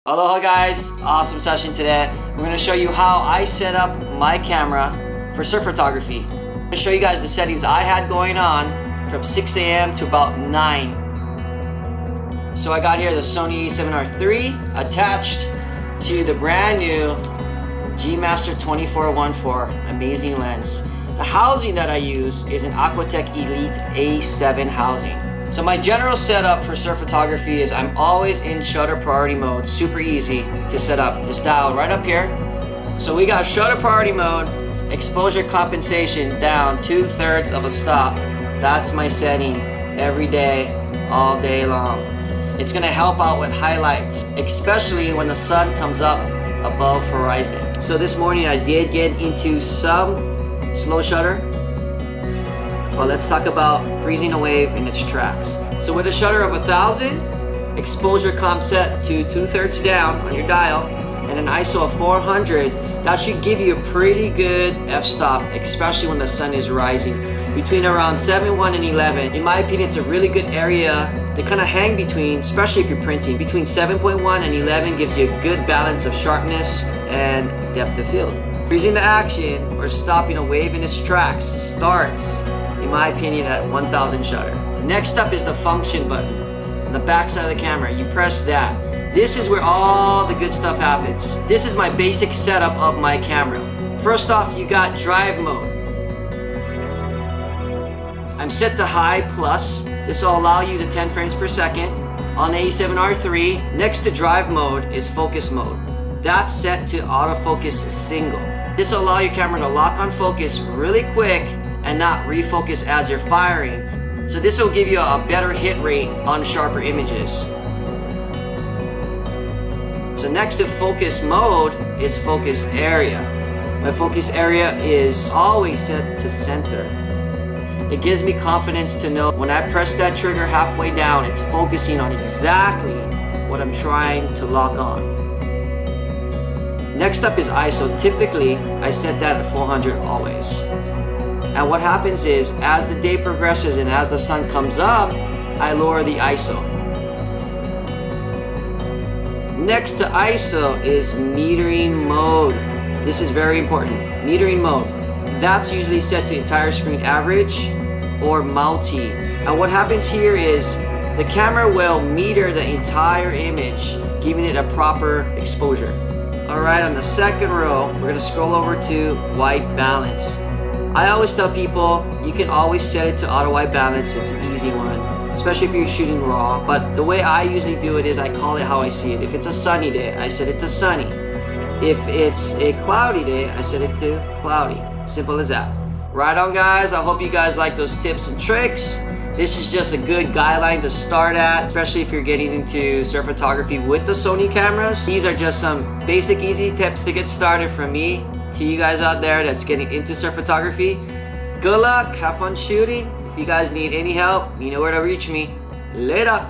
Aloha guys, awesome session today. We're going to show you how I set up my camera for surf photography. I'm going to show you guys the settings I had going on from 6 a.m. to about 9. So I got here the Sony A7R III attached to the brand new G Master 2414, amazing lens. The housing that I use is an AquaTech Elite A7 housing. So my general setup for surf photography is I'm always in shutter priority mode, super easy to set up. This dial right up here. So we got shutter priority mode, exposure compensation down 2/3 of a stop. That's my setting every day, all day long. It's gonna help out with highlights, especially when the sun comes up above horizon. So this morning I did get into some slow shutter, but let's talk about freezing a wave in its tracks. So with a shutter of 1000, exposure comp set to 2/3 down on your dial, and an ISO of 400, that should give you a pretty good f-stop, especially when the sun is rising. Between around 7.1 and 11, in my opinion, it's a really good area to kind of hang between, especially if you're printing. Between 7.1 and 11 gives you a good balance of sharpness and depth of field. Freezing the action or stopping a wave in its tracks starts, in my opinion, at 1000 shutter. Next up is the function button on the back side of the camera. You press that. This is where all the good stuff happens. This is my basic setup of my camera. First off, you got drive mode. I'm set to high plus. This will allow you to 10 frames per second. On the A7R III, next to drive mode is focus mode. That's set to autofocus single. This will allow your camera to lock on focus really quick and not refocus as you're firing. So this will give you a better hit rate on sharper images. So next to focus mode is focus area. My focus area is always set to center. It gives me confidence to know when I press that trigger halfway down, it's focusing on exactly what I'm trying to lock on. Next up is ISO. Typically, I set that at 400 always. And what happens is, as the day progresses and as the sun comes up, I lower the ISO. Next to ISO is metering mode. This is very important. Metering mode. That's usually set to entire screen average or multi. And what happens here is the camera will meter the entire image, giving it a proper exposure. Alright, on the second row, we're gonna scroll over to white balance. I always tell people you can always set it to auto white balance. It's an easy one, especially if you're shooting raw. But the way I usually do it is I call it how I see it. If it's a sunny day, I set it to sunny. If it's a cloudy day, I set it to cloudy. Simple as that. Right on, guys. I hope you guys like those tips and tricks. This is just a good guideline to start at, especially if you're getting into surf photography with the Sony cameras. These are just some basic, easy tips to get started from me to you guys out there that's getting into surf photography. Good luck, have fun shooting. If you guys need any help, you know where to reach me. Later.